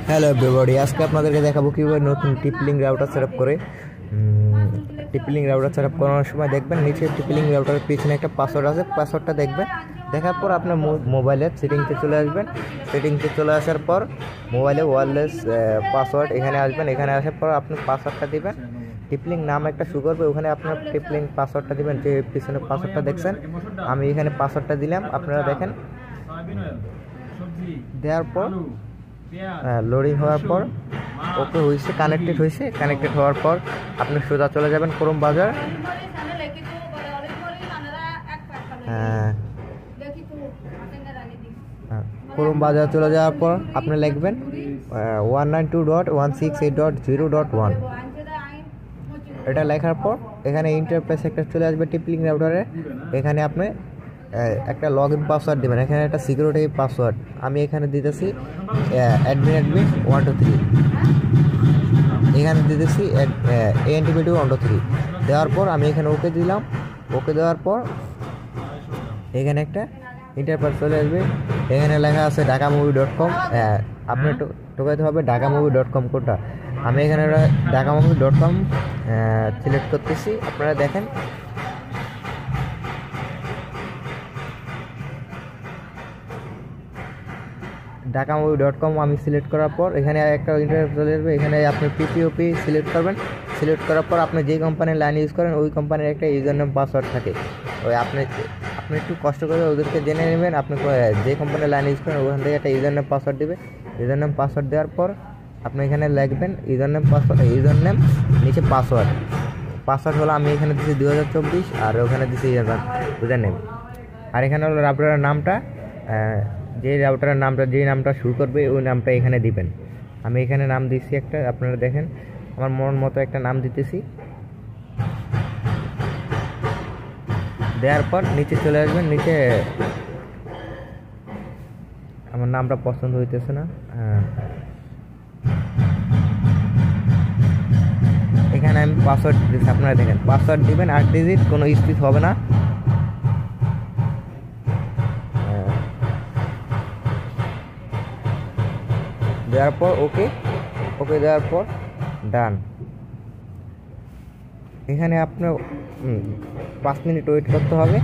Hello everybody, আজকে আপনাদেরকে দেখাবো কীভাবে নতুন টিপলিং রাউটার সেট আপ করে। টিপলিং রাউটার সেট আপ করানোর সময় দেখবেন নিচে টিপলিং রাউটারের পিছনে একটা পাসওয়ার্ড আছে, পাসওয়ার্ডটা দেখবেন। দেখার পর আপনার মোবাইলের সেটিংসে চলে আসবেন। সেটিংসে চলে আসার পর মোবাইলে ওয়্যারলেস পাসওয়ার্ড এখানে আসবেন। এখানে আসার পর আপনি পাসওয়ার্ডটা দিবেন। টিপলিং নাম একটা শো করবে, ওখানে আপনার টিপলিং পাসওয়ার্ডটা দিবেন। যে পিছনে পাসওয়ার্ডটা দেখছেন, আমি এখানে পাসওয়ার্ডটা দিলাম, আপনারা দেখেন। দেওয়ার পর লোডিং হওয়ার পর ওকে হয়েছে, কানেক্টেড হওয়ার পর আপনি সোজা চলে যাবেন ক্রোম বাজার। ক্রোম বাজার চলে যাওয়ার পর আপনি লিখবেন 192.168.0.1। এটা লেখার পর এখানে ইন্টারফেস একটা চলে আসবে টিপলিং রাউটারে। এখানে আপনি একটা লগ ইন পাসওয়ার্ড দেবেন। এখানে একটা সিকিউরিটি পাসওয়ার্ড আমি এখানে দিতেছি অ্যাডমিন 123। এখানে দিতেছি ANTP2 123। দেওয়ার পর আমি এখানে ওকে দিলাম। ওকে দেওয়ার পর এখানে একটা ইন্টারফেস চলে আসবে। এখানে লেখা আছে ঢাকামুভি.com। আপনি টোকাইতে হবে ঢাকামুভি.com কোডটা। আমি এখানে ঢাকামুভি.com সিলেক্ট করতেছি, আপনারা দেখেন। ঢাকামুভি.com আমি সিলেক্ট করার পর এখানে একটা ইন্টারফেস চলে আসবে। এখানে আপনি পিপিওপি সিলেক্ট করবেন। সিলেক্ট করার পর আপনি যে কোম্পানির লাইন ইউজ করেন ওই কোম্পানির একটা ইউজার নেম পাসওয়ার্ড থাকে। ওই আপনি একটু কষ্ট করে ওদেরকে জেনে নেবেন। আপনি যে কোম্পানির লাইন ইউজ করেন ওখান থেকে একটা ইউজার নেম পাসওয়ার্ড দেবে। ইউজার নেম পাসওয়ার্ড দেওয়ার পর আপনি এখানে লিখবেন ইউজার নেম নিচে পাসওয়ার্ড হলো আমি এখানে দিচ্ছি 2024 আর ওখানে দিচ্ছি ইউজার নেম। আর এখানে হলো রাউটারের নামটা, যে নামটা শুরু করবে ওই নামটা এখানে দিবেন। আমি এখানে নাম দিচ্ছি একটা, আপনারা দেখেন আমার মন মতো একটা নাম দিতেছি। দেওয়ার পর নিচে চলে আসবেন। নিচে আমার নামটা পছন্দ হইতেছে না, এখানে আমি পাসওয়ার্ড দিচ্ছি। আপনারা দেখেন পাসওয়ার্ড দিবেন 8 ডিজিট, কোনো স্পেস হবে না। দেওয়ার পর ওকে দেওয়ার পর ডান। এখানে আপনার 5 মিনিট ওয়েট করতে হবে।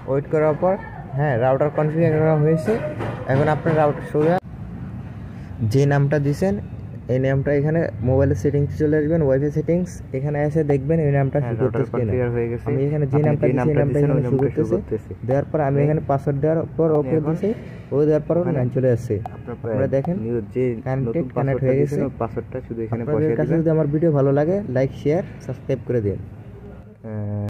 ওয়েট করার পর রাউটার কনফিগার করা হয়েছে। এখন আপনার রাউটার সোজা যে নামটা দিয়েছেন এই নামটা এখানে মোবাইলের সেটিংস চলে আসবেন, ওয়াইফাই সেটিংস। এখানে এসে দেখবেন এই নামটা শো করতেছে কিনা। আমি এখানে যে নামটা দিয়েছি এই নামটা এখানে শো করতেছে। দেওয়ার পর আমি এখানে পাসওয়ার্ড দেওয়ার পর ওকে দিয়েছি। ও দেওয়ার পর লাইন চলে আসছে। আপনারা দেখেন কানেক্ট হয়ে গেছে। পাসওয়ার্ডটা শুধু এখানে বসিয়ে দিবেন। যদি আমার ভিডিও ভালো লাগে লাইক শেয়ার সাবস্ক্রাইব করে দিন।